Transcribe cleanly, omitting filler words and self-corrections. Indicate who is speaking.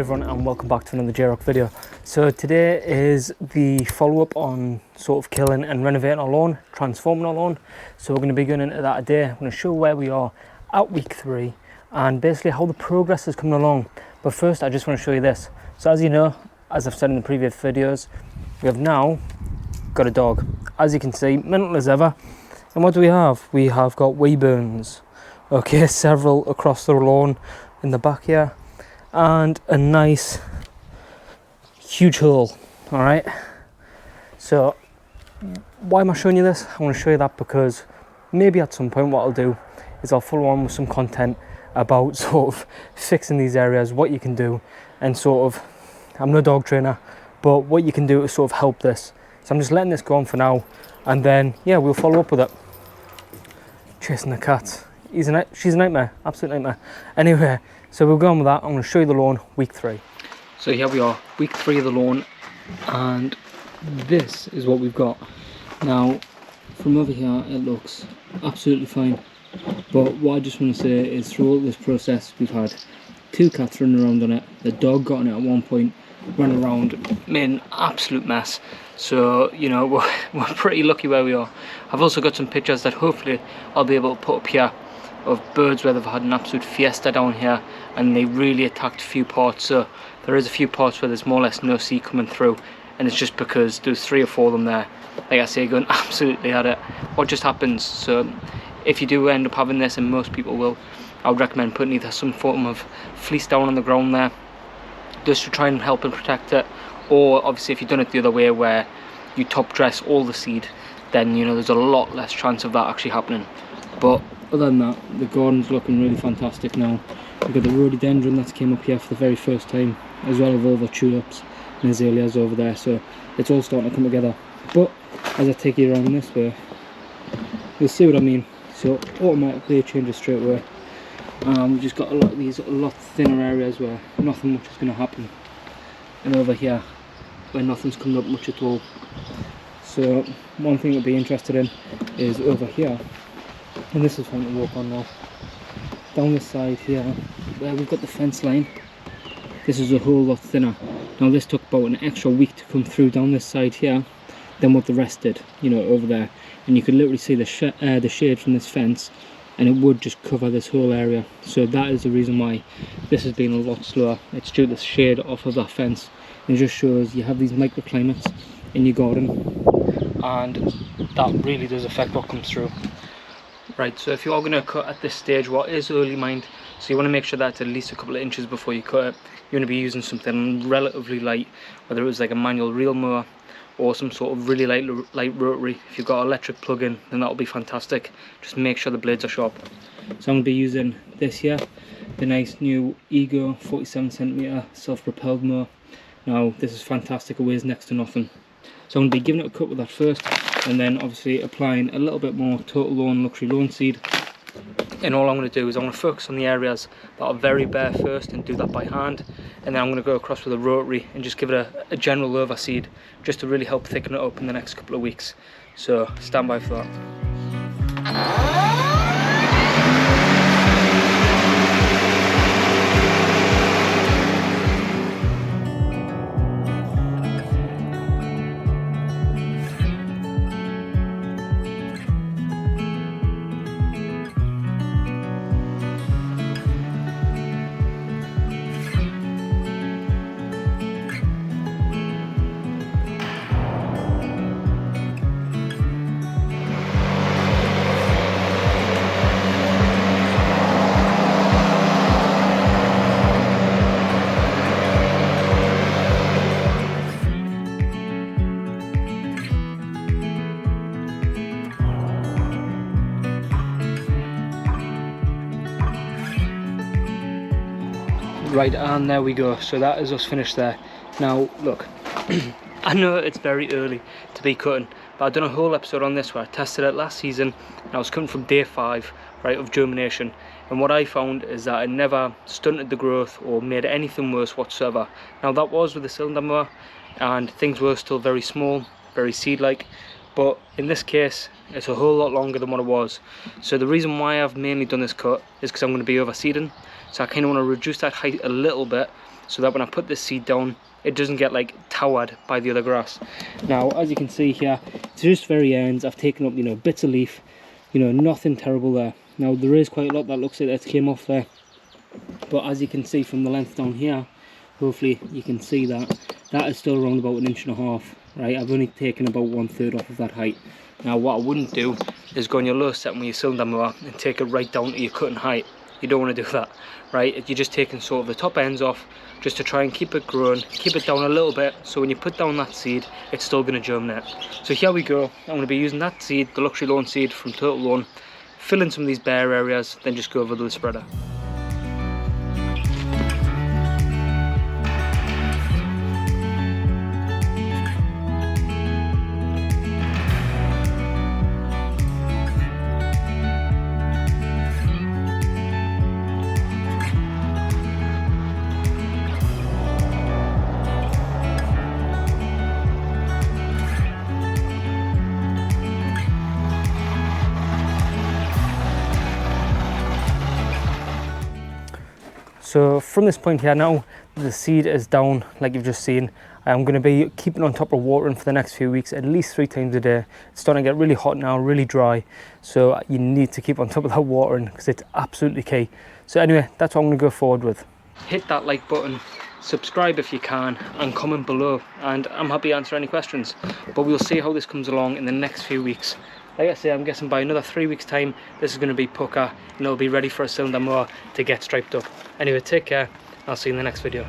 Speaker 1: everyone, and welcome back to another Jayrocks video. So today is the follow-up on sort of killing and renovating our lawn, transforming our lawn. So we're going to be going into that today. I'm going to show where we are at week 3 and basically how the progress is coming along. But first I just want to show you this. So as you know, as I've said in the previous videos, we have now got a dog. As you can see, mental as ever. And what do we have? We have got wee burns. Okay, several across the lawn in the back here, and a nice huge hole. All right, so why am I showing you this? I want to show you that because maybe at some point what I'll do is I'll follow on with some content about sort of fixing these areas, what you can do, and sort of, I'm no dog trainer, but what you can do to sort of help this. So I'm just letting this go on for now, and then yeah, we'll follow up with it. Chasing the cat. She's a nightmare, absolute nightmare. Anyway, so we'll go on with that. I'm going to show you the lawn, week 3. So here we are, week 3 of the lawn, and this is what we've got. Now, from over here, it looks absolutely fine. But what I just want to say is through all this process, we've had 2 cats running around on it. The dog got on it at one point, ran around, made an absolute mess. So, you know, we're pretty lucky where we are. I've also got some pictures that hopefully I'll be able to put up here of birds where they've had an absolute fiesta down here and they really attacked a few parts. So there is a few parts where there's more or less no seed coming through, and it's just because there's 3 or 4 of them there, like I say, going absolutely at it. What just happens, so if you do end up having this, and most people will, I would recommend putting either some form of fleece down on the ground there just to try and help and protect it, or obviously if you've done it the other way where you top dress all the seed, then you know there's a lot less chance of that actually happening. But other than that, the garden's looking really fantastic now. We've got the rhododendron that's came up here for the very first time, as well as all the tulips and azaleas over there, so it's all starting to come together. But as I take you around this way, you'll see what I mean. So automatically it changes straight away. We've just got a lot of these a lot thinner areas where nothing much is going to happen, and over here where nothing's coming up much at all. So one thing we'll be interested in is over here, and this is fun to walk on now, down this side here where we've got the fence line. This is a whole lot thinner. Now this took about an extra week to come through down this side here than what the rest did, you know, over there, and you could literally see the shade from this fence, and it would just cover this whole area. So that is the reason why this has been a lot slower. It's due to the shade off of that fence. It just shows you have these microclimates in your garden, and that really does affect what comes through. Right, so if you are going to cut at this stage, what is early mined, so you want to make sure that's at least a couple of inches before you cut it. You're going to be using something relatively light, whether it was like a manual reel mower or some sort of really light rotary. If you've got an electric plug-in, then that'll be fantastic. Just make sure the blades are sharp. So I'm going to be using this here, the nice new Ego 47cm self-propelled mower. Now this is fantastic, it weighs next to nothing. So I'm going to be giving it a cut with that first, and then obviously applying a little bit more Total Lawn Luxury Lawn Seed. And all I'm going to do is I'm going to focus on the areas that are very bare first and do that by hand, and then I'm going to go across with a rotary and just give it a general overseed just to really help thicken it up in the next couple of weeks. So stand by for that. Right, and there we go. So that is us finished there. Now look, I know it's very early to be cutting, but I've done a whole episode on this where I tested it last season, and I was cutting from day 5, right, of germination, and what I found is that it never stunted the growth or made anything worse whatsoever. Now that was with the cylinder mower, and things were still very small, very seed-like, but in this case it's a whole lot longer than what it was. So the reason why I've mainly done this cut is because I'm going to be overseeding, so I kind of want to reduce that height a little bit so that when I put this seed down, it doesn't get like towered by the other grass. Now, as you can see here, it's just very ends. I've taken up, you know, bits of leaf, you know, nothing terrible there. Now, there is quite a lot that looks like that came off there, but as you can see from the length down here, hopefully you can see that is still around about 1.5 inches, right? I've only taken about 1/3 off of that height. Now, what I wouldn't do is go on your low setting with your cylinder mower and take it right down to your cutting height. You don't want to do that, right? You're just taking sort of the top ends off just to try and keep it growing, keep it down a little bit, so when you put down that seed, it's still going to germinate. So here we go. I'm going to be using that seed, the Luxury Lawn seed from Total Lawn, fill in some of these bare areas, then just go over the spreader. So from this point here now, the seed is down, like you've just seen. I'm going to be keeping on top of watering for the next few weeks, at least 3 times a day. It's starting to get really hot now, really dry. So you need to keep on top of that watering because it's absolutely key. So anyway, that's what I'm going to go forward with. Hit that like button, subscribe if you can, and comment below. And I'm happy to answer any questions. But we'll see how this comes along in the next few weeks. Like I say, I'm guessing by another 3 weeks time, this is going to be pucker and it'll be ready for a cylinder mower to get striped up. Anyway, take care. I'll see you in the next video.